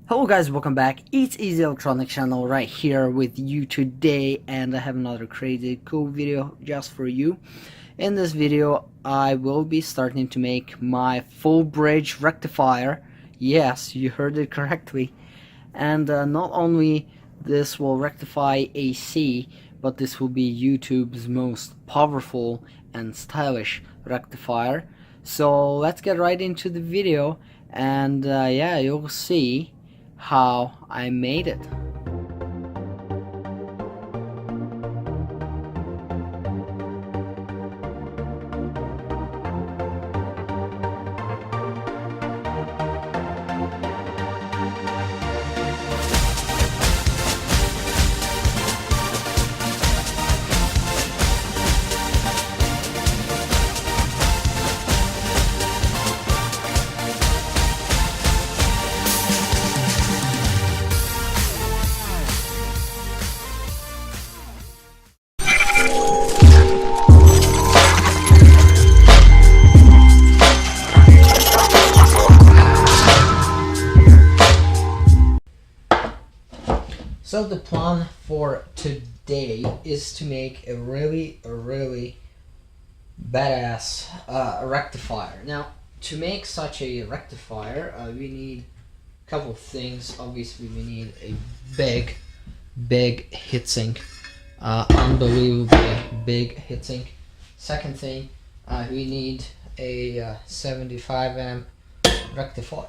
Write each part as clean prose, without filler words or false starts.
Hello guys, welcome back. It's Easy Electronic channel right here with you today, and I have another crazy cool video just for you. In this video I will be starting to make my full bridge rectifier. Yes, you heard it correctly. And not only this will rectify AC, but this will be YouTube's most powerful and stylish rectifier. So let's get right into the video, and yeah, you'll see how I made it. So the plan for today is to make a really badass rectifier. Now, to make such a rectifier, we need a couple of things. Obviously, we need a big heatsink, unbelievably big heatsink. Second thing, we need a 75 amp rectifier.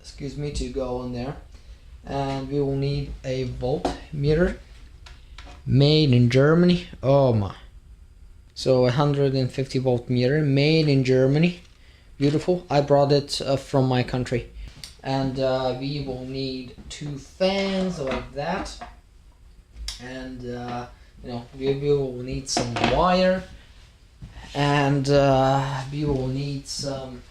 Excuse me, to go on there. And we will need a voltmeter made in Germany. Oh my. So 150 volt meter made in Germany. Beautiful. I brought it from my country. And we will need 2 fans like that. And you know, we will need some wire. And we will need some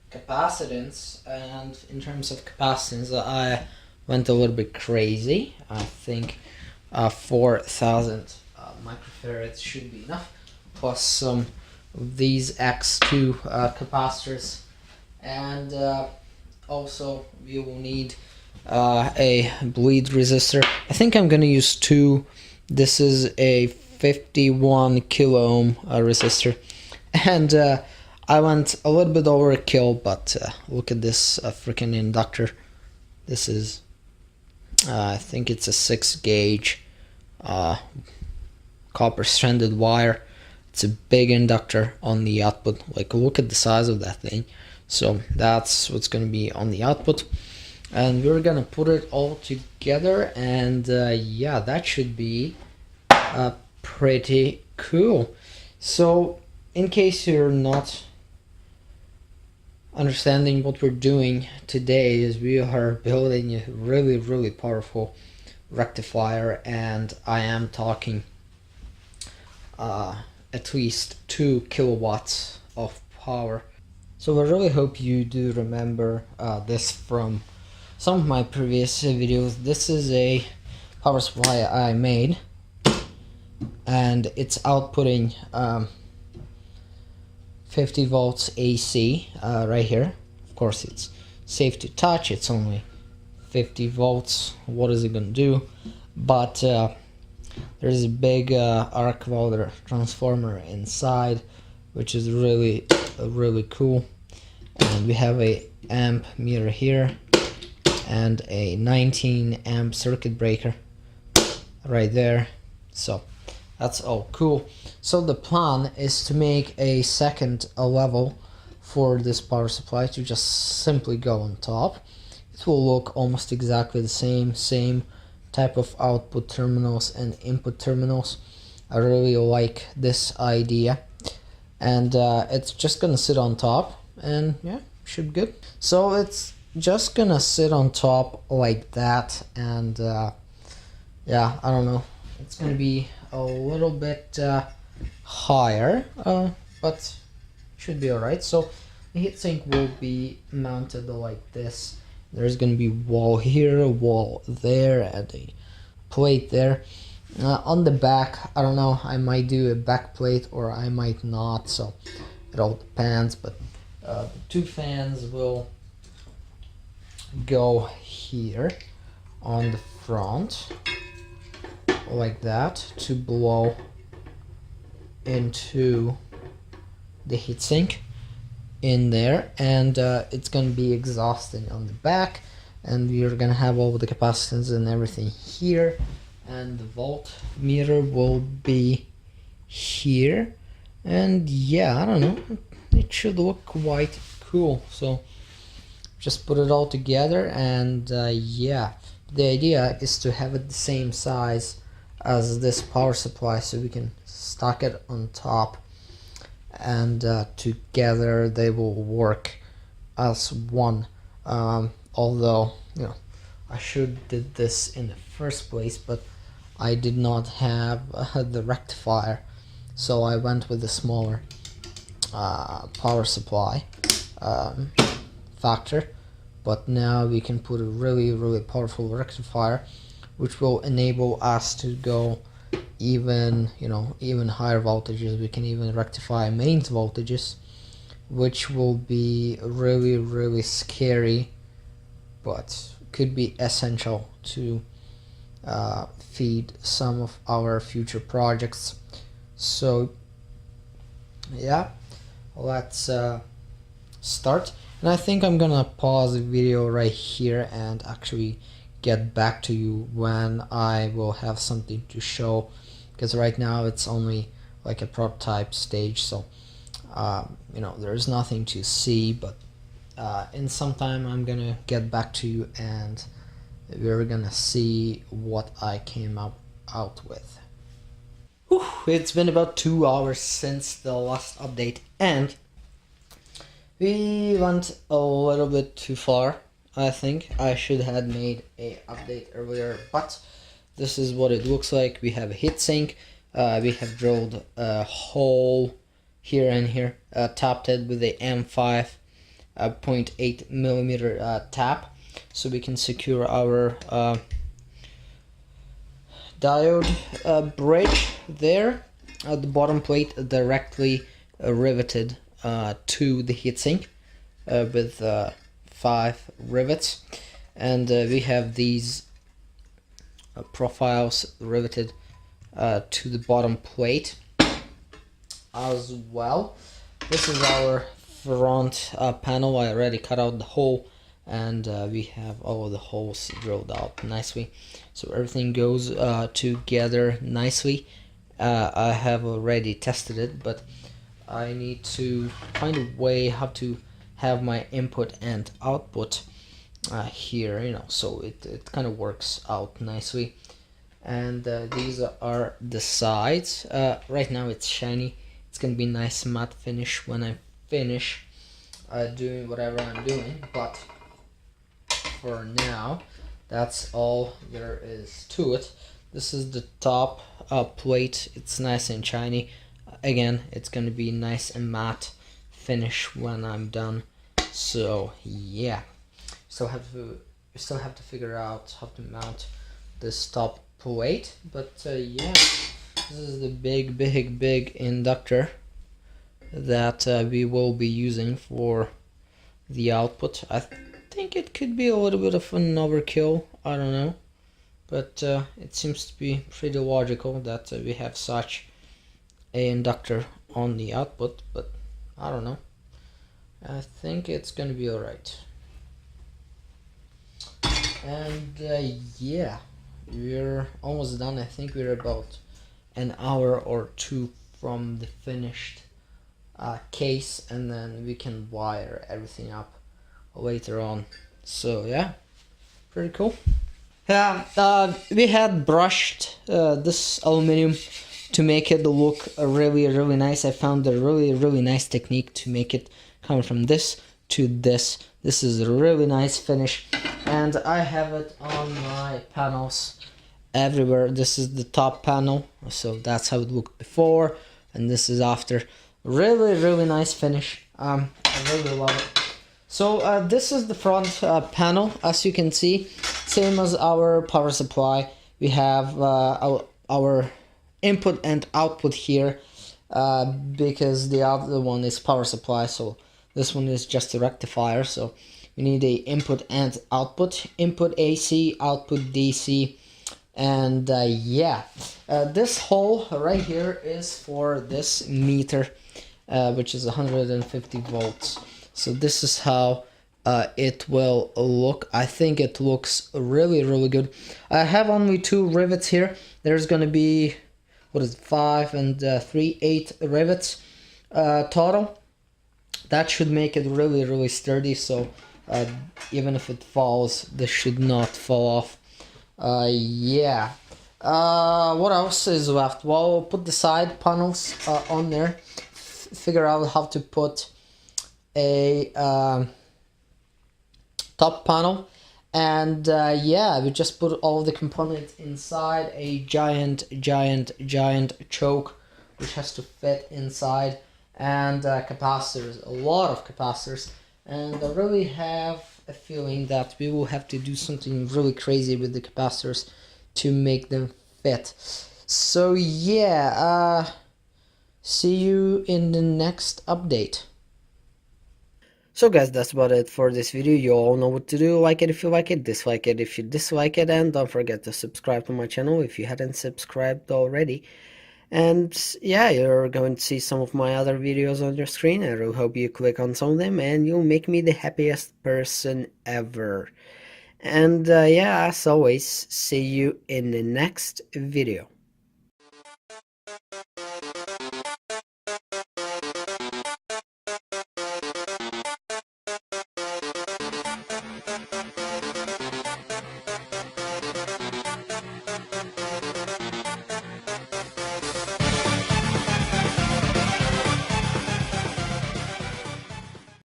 capacitance. And in terms of capacitance, I went a little bit crazy. I think 4,000 microfarads should be enough, plus some of these X2 capacitors. And also we will need a bleed resistor. I think I'm gonna use 2. This is a 51 kilo ohm resistor, and I went a little bit overkill, but look at this freaking inductor. This is, I think it's a 6 gauge copper stranded wire. It's a big inductor on the output. Like, look at the size of that thing. So that's what's going to be on the output. And we're going to put it all together, and yeah, that should be pretty cool. So in case you're not understanding what we're doing today, is we are building a really powerful rectifier, and I am talking at least 2 kilowatts of power. So I really hope you do remember this from some of my previous videos. This is a power supply I made, and it's outputting 50 volts AC right here. Of course, it's safe to touch. It's only 50 volts. What is it gonna do? But there's a big arc welder transformer inside, which is really cool. And we have a amp meter here and a 19 amp circuit breaker right there. So that's all cool. So the plan is to make a second level for this power supply to just simply go on top. It will look almost exactly the same type of output terminals and input terminals. I really like this idea, and it's just gonna sit on top, and yeah, should be good. So it's just gonna sit on top like that, and yeah, I don't know, it's gonna be a little bit higher, but should be alright. So the heatsink will be mounted like this. There's gonna be wall here, a wall there, and a plate there. On the back, I don't know, I might do a back plate or I might not, so it all depends. But the 2 fans will go here on the front like that to blow into the heatsink in there, and it's gonna be exhausting on the back, and you're gonna have all the capacitance and everything here, and the voltmeter will be here. And yeah, I don't know, it should look quite cool. So just put it all together, and yeah, the idea is to have it the same size as this power supply so we can stack it on top, and together they will work as one. Although, you know, I should did this in the first place, but I did not have the rectifier, so I went with the smaller power supply factor. But now we can put a really powerful rectifier, which will enable us to go even, you know, even higher voltages. We can even rectify mains voltages, which will be really scary, but could be essential to feed some of our future projects. So yeah, let's start. And I think I'm gonna pause the video right here and actually get back to you when I will have something to show, because right now it's only like a prototype stage, so you know, there's nothing to see. But in some time I'm gonna get back to you and we're gonna see what I came out with. Whew, it's been about 2 hours since the last update, and we went a little bit too far. I think I should have made a update earlier, but this is what it looks like. We have a heatsink, we have drilled a hole here and here, tapped it with a M5 0.8 millimeter tap, so we can secure our diode bridge there at the bottom plate, directly riveted to the heatsink with 5 rivets, and we have these profiles riveted to the bottom plate as well. This is our front panel. I already cut out the hole, and we have all of the holes drilled out nicely, so everything goes together nicely. I have already tested it, but I need to find a way how to have my input and output here, you know, so it kind of works out nicely. And these are the sides. Right now it's shiny. It's gonna be nice matte finish when I finish doing whatever I'm doing, but for now that's all there is to it. This is the top plate. It's nice and shiny. Again, it's gonna be nice and matte finish when I'm done. So yeah, still have to figure out how to mount this top plate. But yeah, this is the big inductor that we will be using for the output. I think it could be a little bit of an overkill, I don't know, but it seems to be pretty logical that we have such a inductor on the output, but I don't know. I think it's gonna be alright. And yeah, we're almost done. I think we're about an hour or two from the finished case, and then we can wire everything up later on. So yeah, pretty cool. Yeah, we had brushed this aluminum to make it look really nice. I found a really nice technique to make it come from this to this. This is a really nice finish, and I have it on my panels everywhere. This is the top panel, so that's how it looked before, and this is after. Really nice finish. I really love it. So this is the front panel. As you can see, same as our power supply, we have our input and output here, because the other one is power supply, so this one is just a rectifier. So you need a input and output, input AC, output DC. And yeah, this hole right here is for this meter, which is 150 volts. So this is how it will look. I think it looks really good. I have only 2 rivets here. There's gonna be, what is it, 5 and 3, 8 rivets total. That should make it really sturdy, so even if it falls, this should not fall off. Yeah. What else is left? Well, put the side panels on there. Figure out how to put a top panel, and yeah, we just put all the components inside a giant choke, which has to fit inside, and capacitors, a lot of capacitors. And I really have a feeling that we will have to do something really crazy with the capacitors to make them fit. So yeah, see you in the next update. So guys, that's about it for this video. You all know what to do. Like it if you like it, dislike it if you dislike it, and don't forget to subscribe to my channel if you hadn't subscribed already. And yeah, you're going to see some of my other videos on your screen. I really hope you click on some of them, and you'll make me the happiest person ever. And yeah, as always, see you in the next video.